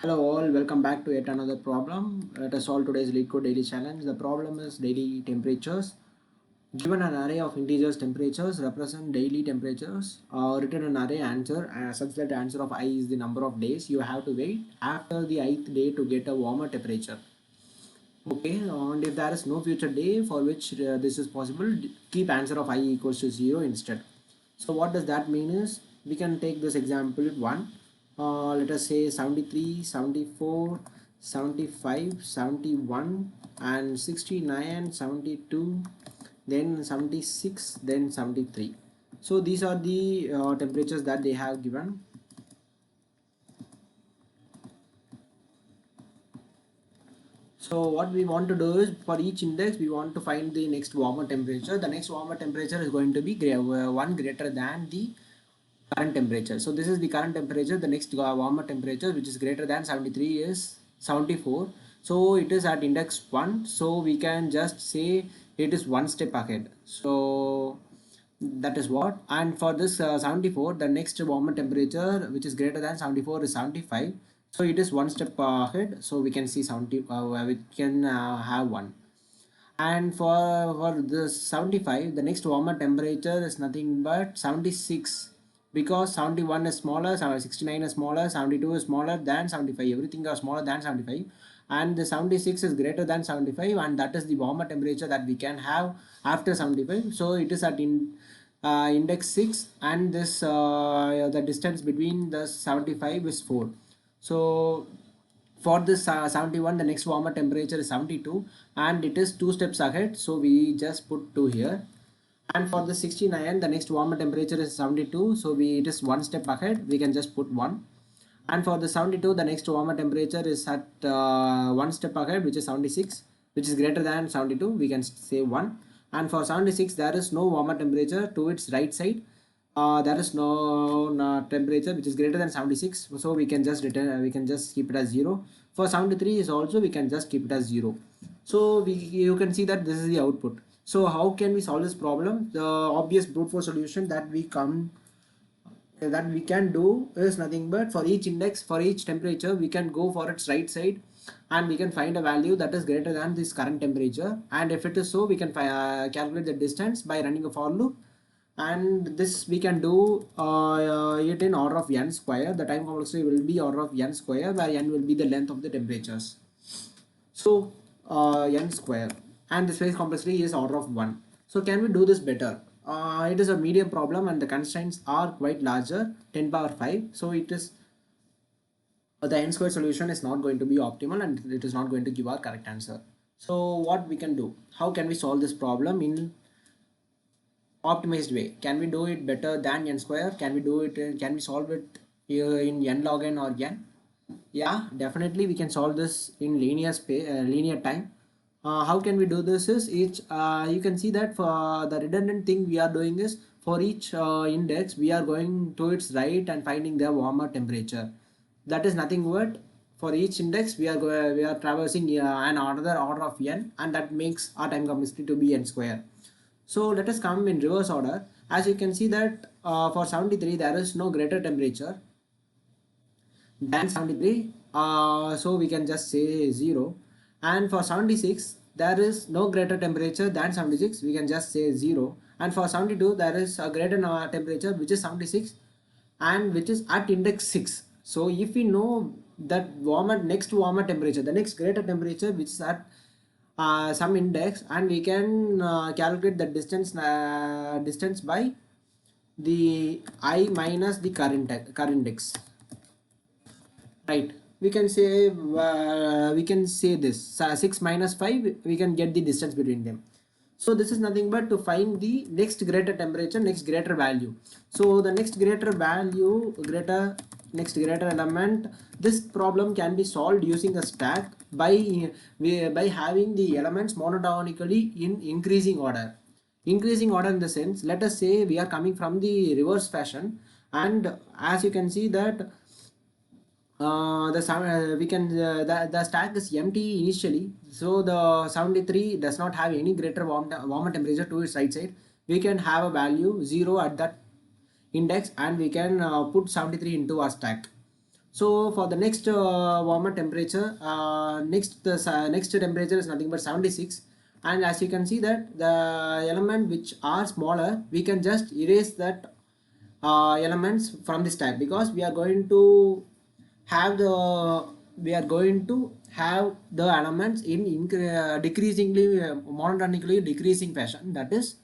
Hello all, welcome back to yet another problem. Let us solve today's LeetCode daily challenge. The problem is daily temperatures. Given an array of integers, temperatures represent daily temperatures. Written an array answer such that the answer of I is the number of days you have to wait after the ith day to get a warmer temperature. Okay, and if there is no future day for which this is possible, keep answer of I equals to 0 instead. So what does that mean is, we can take this example 1. Let us say 73, 74, 75, 71 and 69, 72, then 76, then 73. So these are the temperatures that they have given. So what we want to do is, for each index we want to find the next warmer temperature. The next warmer temperature is going to be one greater than the current temperature. So this is the current temperature. The next warmer temperature, which is greater than 73, is 74. So it is at index 1, so we can just say it is one step ahead. So that is what. And for this 74, the next warmer temperature, which is greater than 74, is 75. So it is one step ahead, so we can see 70, we can have one. And for the 75, the next warmer temperature is nothing but 76, because 71 is smaller, 69 is smaller, 72 is smaller than 75, everything are smaller than 75, and the 76 is greater than 75, and that is the warmer temperature that we can have after 75. So it is at index 6, and this the distance between the 75 is 4. So for this 71, the next warmer temperature is 72, and it is two steps ahead, so we just put 2 here. And for the 69, the next warmer temperature is 72, so it is one step ahead, we can just put 1. And for the 72, the next warmer temperature is at one step ahead, which is 76, which is greater than 72, we can say 1. And for 76, there is no warmer temperature to its right side. There is no temperature which is greater than 76, so we can just return, we can just keep it as 0. For 73 is also, we can just keep it as 0. So you can see that this is the output. So how can we solve this problem? The obvious brute force solution that we can do is nothing but, for each index, for each temperature, we can go for its right side, and we can find a value that is greater than this current temperature. And if it is so, we can calculate the distance by running a for loop. And this we can do it in order of n square. The time complexity will be order of n square, where n will be the length of the temperatures. So n square, and the space complexity is order of 1. So can we do this better? It is a medium problem, and the constraints are quite larger, 10 power 5. So it is the n square solution is not going to be optimal, and it is not going to give our correct answer. So what we can do? How can we solve this problem in optimized way? Can we do it better than n square? Can we do it? Can we solve it in n log n or n? Yeah, definitely we can solve this in linear space, linear time. How can we do this? Is each you can see that for the redundant thing we are doing is, for each index we are going to its right and finding the warmer temperature. That is nothing but, for each index we are traversing an another order of n, and that makes our time complexity to be n square. So let us come in reverse order. As you can see that for 73 there is no greater temperature than 73, so we can just say 0. And for 76 there is no greater temperature than 76, we can just say 0. And for 72 there is a greater temperature, which is 76, and which is at index 6. So if we know that next warmer temperature, the next greater temperature, which is at some index, and we can calculate the distance by the I minus the current index, right? We can say this 6 minus 5, we can get the distance between them. So this is nothing but to find the next greater temperature, next greater value. So the next greater value, next greater element, this problem can be solved using a stack by having the elements monotonically in increasing order. Increasing order in the sense, let us say we are coming from the reverse fashion, and as you can see that the stack is empty initially, so the 73 does not have any greater warmer temperature to its right side. We can have a value 0 at that index, and we can put 73 into our stack. So for the next warmer temperature, next temperature is nothing but 76, and as you can see that the element which are smaller, we can just erase that elements from the stack, because we are going to have the elements in decreasingly monotonically decreasing fashion. That is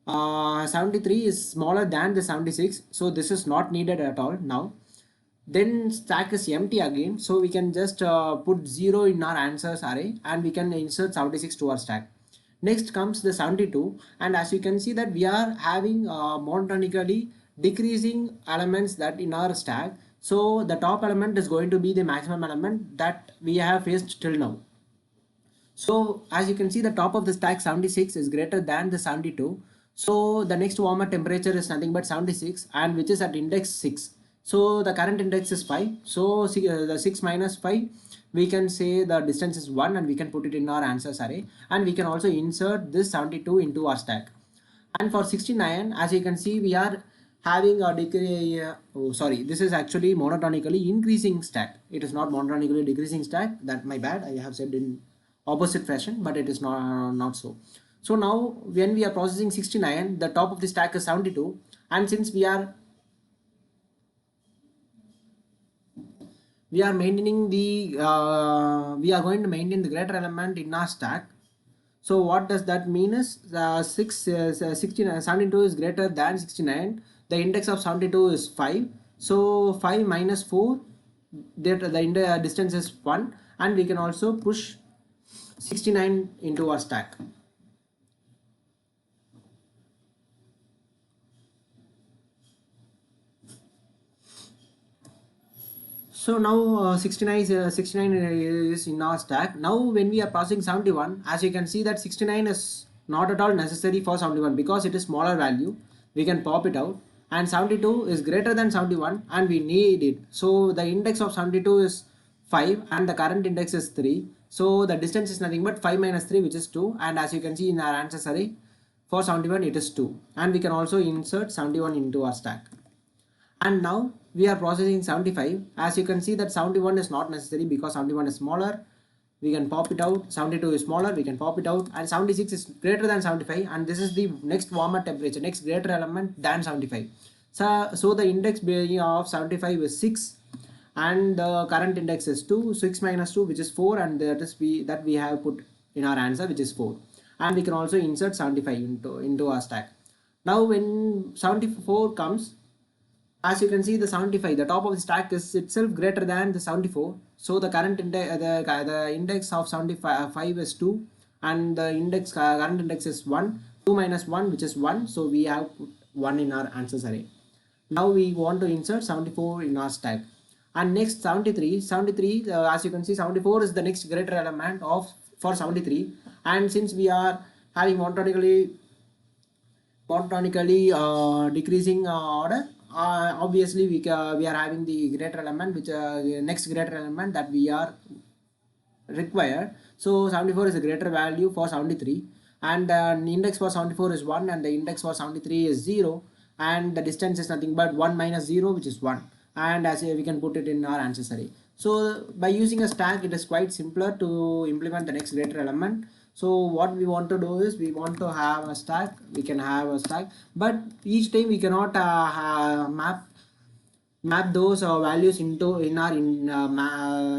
73 is smaller than the 76, so this is not needed at all now. Then stack is empty again, so we can just put 0 in our answers array, and we can insert 76 to our stack. Next comes the 72, and as you can see that we are having monotonically decreasing elements that in our stack. So the top element is going to be the maximum element that we have faced till now. So as you can see, the top of the stack 76 is greater than the 72. So the next warmer temperature is nothing but 76, and which is at index 6. So the current index is 5. So the 6 minus 5, we can say the distance is 1, and we can put it in our answers array, and we can also insert this 72 into our stack. And for 69, as you can see, we are having a this is actually monotonically increasing stack. It is not monotonically decreasing stack. That my bad, I have said in opposite fashion, but it is not so. So now when we are processing 69, the top of the stack is 72, and since we are maintaining the we are going to maintain the greater element in our stack. So what does that mean is 69, 72 is greater than 69. The index of 72 is 5. So 5 minus 4, the distance is 1, and we can also push 69 into our stack. So now 69 is in our stack. Now when we are passing 71, as you can see that 69 is not at all necessary for 71, because it is smaller value. We can pop it out, and 72 is greater than 71, and we need it. So the index of 72 is 5, and the current index is 3. So the distance is nothing but 5 minus 3, which is 2, and as you can see in our answers array, for 71 it is 2, and we can also insert 71 into our stack. And now we are processing 75. As you can see that 71 is not necessary, because 71 is smaller. We can pop it out. 72 is smaller, we can pop it out, and 76 is greater than 75, and this is the next warmer temperature, next greater element than 75. So the index being of 75 is 6, and the current index is 2. 6 minus 2, which is 4, and that we have put in our answer, which is 4. And we can also insert 75 into our stack. Now when 74 comes, as you can see the 75, the top of the stack is itself greater than the 74. So the current index, the index of 75 is 2, and the current index is 1. 2 minus 1, which is 1. So we have put 1 in our answers array. Now we want to insert 74 in our stack. And next 73, as you can see 74 is the next greater element for 73, and since we are having monotonically decreasing order, obviously we are having the greater element, which next greater element that we are required. So 74 is a greater value for 73, and the index for 74 is 1, and the index for 73 is 0, and the distance is nothing but 1 minus 0, which is 1, and as we can put it in our answer array. So by using a stack, it is quite simpler to implement the next greater element. So what we want to do is we want to have a stack. We can have a stack, but each time we cannot map those values into in our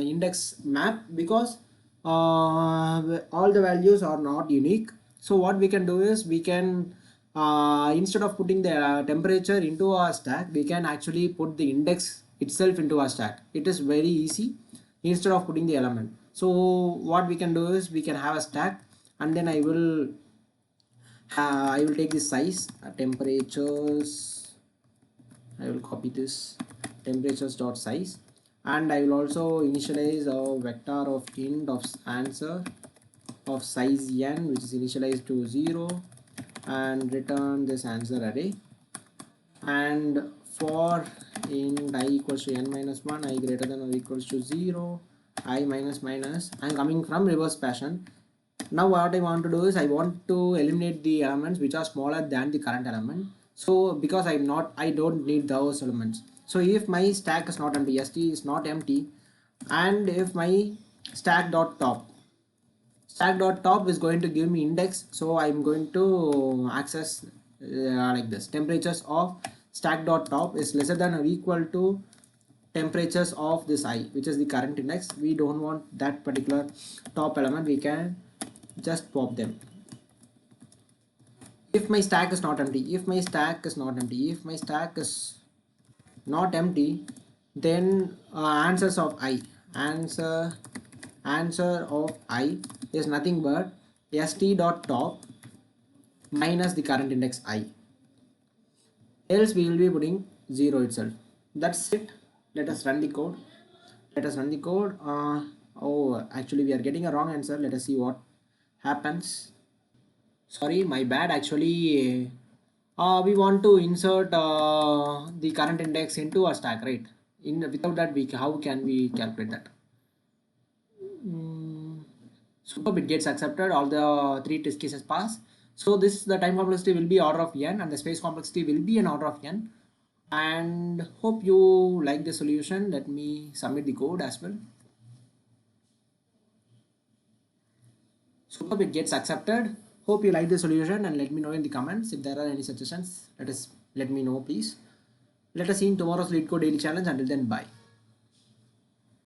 index map, because all the values are not unique. So what we can do is we can instead of putting the temperature into our stack, we can actually put the index itself into our stack. It is very easy, instead of putting the element. So what we can do is we can have a stack, and then I will take this size temperatures. I will copy this temperatures dot size, and I will also initialize a vector of int of answer of size n, which is initialized to 0, and return this answer array. And for int I equals to n minus 1, I greater than or equals to 0, I minus minus. I am coming from reverse fashion. Now what I want to do is I want to eliminate the elements which are smaller than the current element. So because I don't need those elements, So if my stack is not empty, st is not empty, and if my stack.top is going to give me index, so I'm going to access like this: temperatures of stack.top is lesser than or equal to temperatures of this I, which is the current index. We don't want that particular top element, we can just pop them. If my stack is not empty, if my stack is not empty, if my stack is not empty, then answers of I, answer of I is nothing but st.top minus the current index I, else we will be putting 0 itself. That's it. Let us run the code. Oh, actually we are getting a wrong answer. Let us see what happens. Sorry, my bad. Actually we want to insert the current index into a stack, right? Without that, we how can we calculate that? Superb, it gets accepted. All the three test cases pass. So this, the time complexity will be order of n, and the space complexity will be an order of n. And hope you like the solution. Let me submit the code as well. Superb, it gets accepted. Hope you like the solution, and let me know in the comments if there are any suggestions. Let me know, please. Let us see in tomorrow's LeetCode daily challenge. Until then, bye.